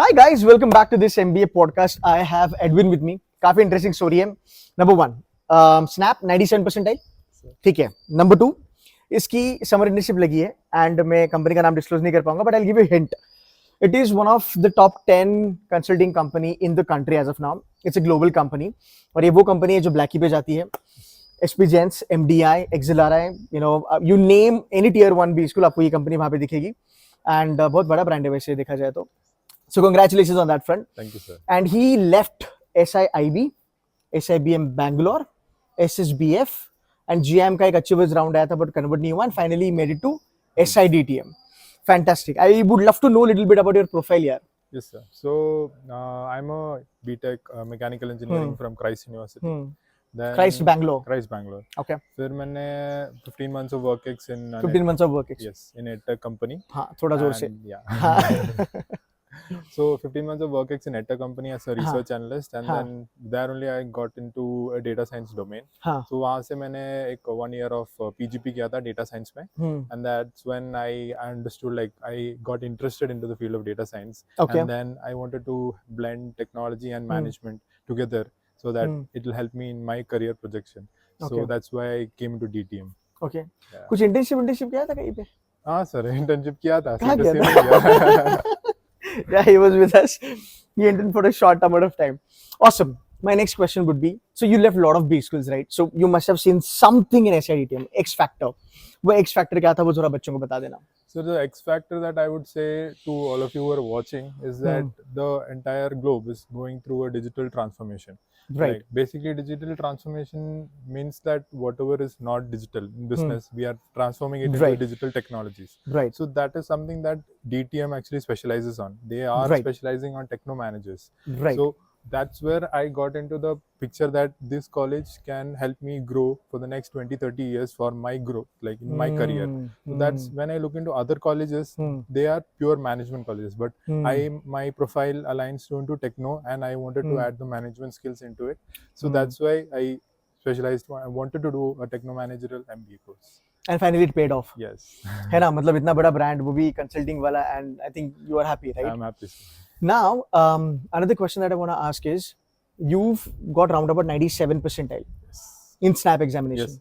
Hi guys, welcome back to this MBA podcast. I have Edwin with me. काफी interesting story है. Number one, snap 97 percentile, ठीक है. Number two, इसकी summer internship लगी है and मैं कंपनी का नाम डिस्क्लोज नहीं कर पाऊंगा, but I give you hint. It is one of the top 10 consulting company in the country as of now. It's a global company और ये वो कंपनी है जो ब्लैकी पे जाती है. SP Jain's, MDI, XLRI, you name any tier 1 B school, आपको ये कंपनी वहां पे दिखेगी. एंड बहुत बड़ा ब्रांड है वैसे देखा जाए तो. So congratulations on that front. Thank you, sir. And he left SIIB, SIBM Bangalore, SSBF, and GM का एक achievers round आया था but convert नहीं हुआ, and finally he made it to SIDTM. Fantastic. I would love to know a little bit about your profile here. Yes, sir. So I'm a BTech mechanical engineering from Christ University. Then Christ Bangalore. Christ Bangalore. Okay. फिर मैंने 15 months of work ex in 15 months of work ex. Yes, in EdTech company. हाँ, थोड़ा जोर से. And, yeah. So 15 months of work ex in EdTech company as a research analyst, and then there only I got into a data science domain. So वहाँ से मैंने एक 1 year of PGP किया था data science में, and that's when I understood, like, I got interested into the field of data science. Okay. And then I wanted to blend technology and management together so that it will help me in my career projection. So Okay. that's why I came into DTM. Okay. Yeah. कुछ internship किया था कहीं पे? हाँ sir, internship किया था. कहाँ CTC किया में किया. Yeah, he was with us. He entered for a short amount of time. Awesome. My next question would be, so you left a lot of B schools, right? So you must have seen something in SIDTM, X Factor. वो X Factor क्या था वो जरा बच्चों को बता देना. So the X factor that I would say to all of you who are watching is that the entire globe is going through a digital transformation. Right. Like, basically, digital transformation means that whatever is not digital in business, we are transforming it into Right. digital technologies. Right. So that is something that DTM actually specializes on. They are Right. specializing on techno managers. Right. So that's where I got into the picture that this college can help me grow for the next 20-30 years for my growth, like in my career. So that's when I look into other colleges, they are pure management colleges, but my profile aligns to into techno, and I wanted to add the management skills into it. So that's why I specialized. I wanted to do a techno managerial MBA course. And finally it paid off. Yes. है ना, मतलब इतना बड़ा brand, वो भी consulting वाला, and I think you are happy, right? I'm happy. Now, another question that I want to ask is, you've got round about 97 percentile in SNAP examination,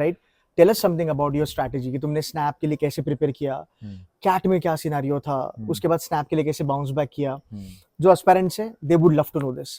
right? Tell us something about your strategy कि तुमने SNAP के लिए कैसे prepare किया, CAT में क्या scenario था, उसके बाद SNAP के लिए कैसे बाउंस बैक किया. जो एस्पायरेंट्स है, they would love to know this.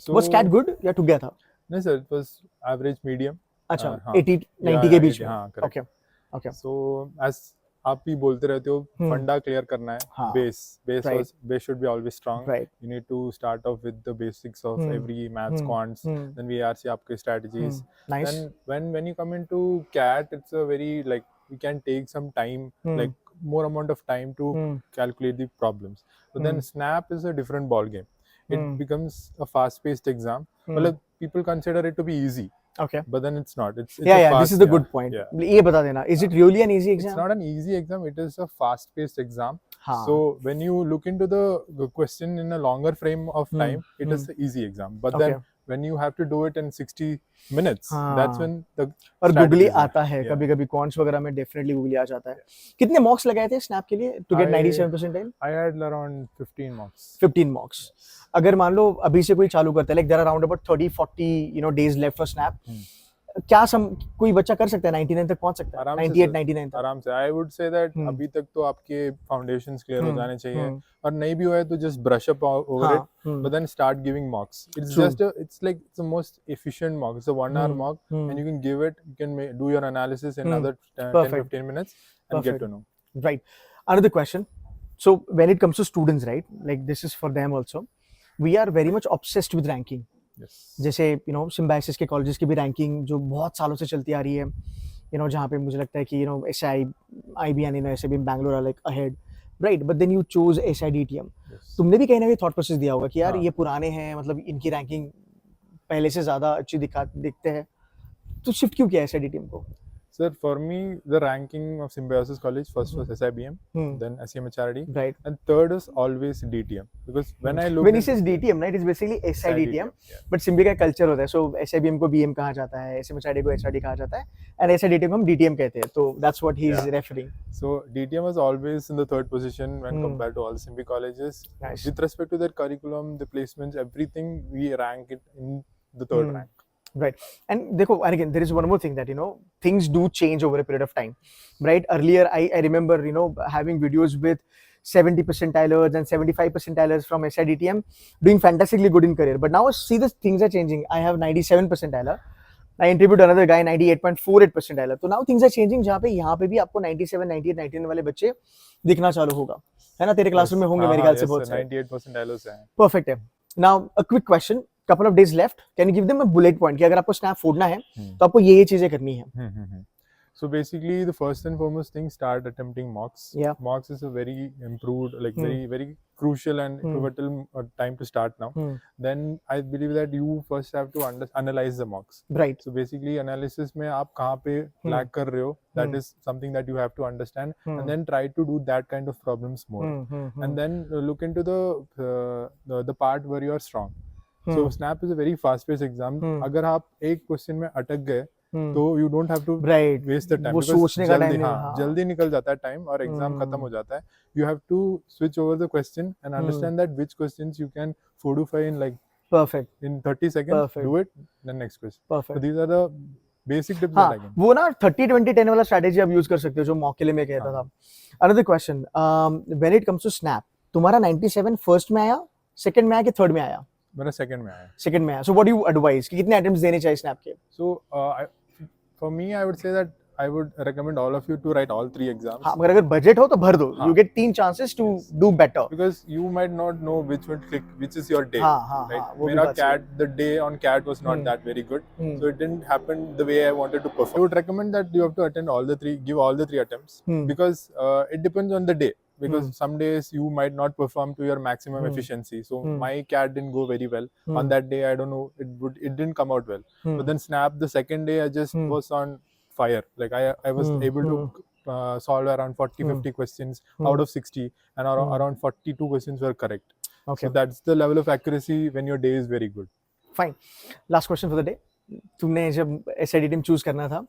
So Was CAT good या टूट गया था? No sir, it was average medium. अच्छा, हाँ. 80-90 के बीच में. हाँ, correct. Okay. Okay. So as आप भी बोलते रहते हो, फंडा क्लियर करना है. हाँ. Base should be always strong. Right. You need to start off with the basics of every maths, quants, then VRC आपके strategies. Nice. Then when you come into CAT, it's a very, like, we can take some time, like more amount of time to calculate the problems. But then SNAP is a different ball game. It becomes a fast-paced exam. Well, people consider it to be easy. Okay. But then it's not. It's Yeah, a fast, this is the good point. Yeah. ये बता देना. Is it really an easy exam? It's not an easy exam. It is a fast-paced exam. हाँ. So when you look into the question in a longer frame of time, it is an easy exam. But then when you have to do it in 60 minutes, that's when the और googly strategies are. आता है कभी कभी counts वगैरह में, definitely googly आ जाता है. कितने मॉक्स लगाए थे स्नैप के लिए to get 97 percentile? I had around 15 marks. 15 mocks. अगर मान लो अभी से कोई चालू करता है, like there are around about 30-40 days left for SNAP, क्या कोई बच्चा कर सकता है 99 तक पहुंच सकता है? 98-99 तक आराम से. I would say that अभी तक तो आपके फाउंडेशंस क्लियर हो जाने चाहिए, और नहीं भी हुआ है तो just brush up over it, but then start giving mocks. It's it's like the most efficient mock. It's a 1 hour mock, and you can give it, you can do your analysis in another 10-15 minutes and get to know. Right. Another question. So when it comes to students, right, like this is for them also, we are very much obsessed with ranking. Yes. जैसे symbiosis के colleges की भी ranking जो बहुत सालों से चलती आ रही है, जहाँ पे मुझे लगता है कि SIIB and SIBM Bangalore are like ahead, right? But then you chose SIDTM. तुमने भी कहीं ना कहीं थॉट प्रोसेस दिया होगा कि यार ये पुराने हैं, मतलब इनकी रैंकिंग पहले से ज़्यादा अच्छी दिखते हैं, तो शिफ्ट क्यों किया SIDTM को? Sir, for me, the ranking of Symbiosis College first was SIBM, Hmm. then SEMHRD, Right. and third is always DTM. Because when I look When he says DTM, right, it's basically SIDTM, yeah. but Symbi का culture होता है, so SIBM को BM कहा जाता है, SMHRD को HRD कहा जाता है, and SIDTM को हम DTM कहते हैं, तो that's what he's Yeah. referring. So DTM was always in the third position when Hmm. compared to all Symbi colleges. Nice. With respect to their curriculum, the placements, everything, we rank it in the third Hmm. rank. Right. And देखो, and again, there is one more thing that, you know, things do change over a period of time, right? Earlier, I remember, you know, having videos with 70 percentilers and 75 percentilers from SIDTM doing fantastically good in career. But now, see, the things are changing. I have 97 percentiler. I interviewed another guy, 98.48 percentiler. So now things are changing, जहाँ पे यहाँ पे भी आपको 97, 98, 99 वाले बच्चे दिखना चालू होगा, है ना? तेरे क्लासरूम में होंगे मेरे ख्याल से बहुत सारे. 98 percentiles हैं. Perfect है. Now, a quick question. Couple of days left. Can you give them a bullet point कि अगर आपको snap फोड़ना है तो आपको ये चीजें करनी है. So basically, the first and foremost thing, start attempting mocks. Yeah. Mocks is a very improved, like very crucial and pivotal time to start now. Then I believe that you first have to analyze the mocks. Right. So basically, analysis में आप कहाँ पे lag कर रहे हो, that is something that you have to understand, and then try to do that kind of problems more. And then look into the part where you are strong. So Snap is a very fast-paced exam. अगर आप एक question में अटक गए तो you don't have to Right. waste the time. वो because सोचने का जल्दी time नहीं, हाँ हाँ. जल्दी निकल जाता है time और exam खत्म हो जाता है. You have to switch over the question and understand that which questions you can fortify in like Perfect. in 30 seconds. Perfect. Do it. Then next question. So Perfect. these are the basic tips हाँ, that I can. वो ना 30-20-10 वाला strategy आप use कर सकते हो जो mock के लिए मैं कहता था. Another question. When it comes to Snap, तुम्हारा 97 first में आया, second में आया कि third में आया? मेरा second में आया. Second में आया. So what do you advise कि कितने attempts देने चाहिए Snap के? So for me, I would say that I would recommend all of you to write all 3 exams. हाँ, मगर अगर budget हो तो भर दो. You get 3 chances to do better. Because you might not know which would click, which is your day. हाँ, right? वो भी मेरा बात सही है. CAT, the day on CAT was not that very good, so it didn't happen the way I wanted to perform. I would recommend that you have to attend all the 3, give all the 3 attempts, because it depends on the day. Because some days you might not perform to your maximum efficiency. So my CAT didn't go very well. On that day, I don't know, it didn't come out well. But then Snap, the second day, I just was on fire. Like I was able to solve around 40-50 questions out of 60, and around 42 questions were correct. Okay. So that's the level of accuracy when your day is very good. Fine. Last question for the day. तुमने जब SIDTM choose करना था,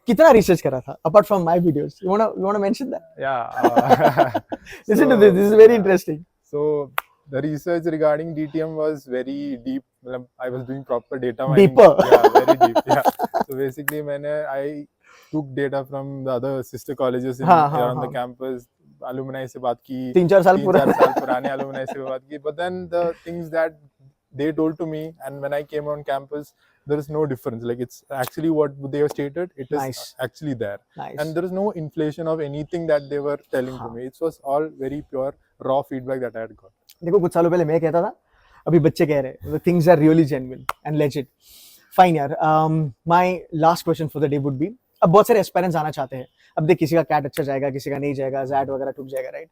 कितना research करा था? Apart from my videos, you wanna mention that? Yeah. Listen to this. This is very interesting. So the research regarding DTM was very deep. I was doing proper data mining. Deeper. Yeah, very deep. Yeah. So basically, I took data from the other sister colleges around the campus. Alumni से बात की. 3-4 साल 3-4 साल पुराने alumni से बात की. But then the things that they told to me, and when I came on campus, there is no difference. Like it's actually what they have stated. It is Nice. actually there. Nice. And there is no inflation of anything that they were telling to me. It was all very pure, raw feedback that I had got. देखो कुछ सालों पहले मैं कहता था, अभी बच्चे कह रहे हैं. The things are really genuine and legit. Fine यार. My last question for the day would be, अब बहुत सारे एस्पायरेंट्स आना चाहते हैं. अब देख किसी का कैट अच्छा जाएगा, किसी का नहीं जाएगा, जैट वगैरह टूट जाएगा, राइट?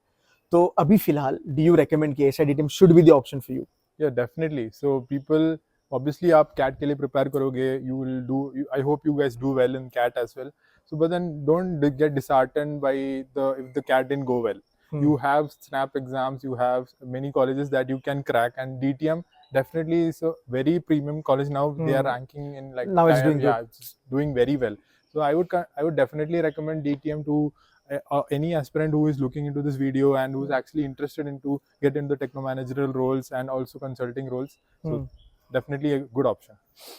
तो अभी फिलहाल do you recommend कि SIDTM should be the option for you? Yeah, definitely. So people, obviously आप CAT के लिए prepare करोगे. You will do. I hope you guys do well in CAT as well. So but then don't get disheartened by if the CAT didn't go well. You have Snap exams. You have many colleges that you can crack, and DTM definitely is a very premium college now. They are ranking in like Now it's doing yeah, it's doing very well. So I would definitely recommend DTM to any aspirant who is looking into this video and who is actually interested into get into the techno managerial roles and also consulting roles. So definitely a good option.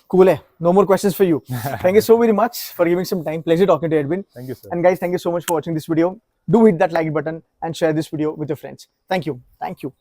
Cool है. No more questions for you. Thank you so very much for giving some time. Pleasure talking to Edwin. Thank you, sir. And guys, thank you so much for watching this video. Do hit that like button and share this video with your friends. Thank you. Thank you.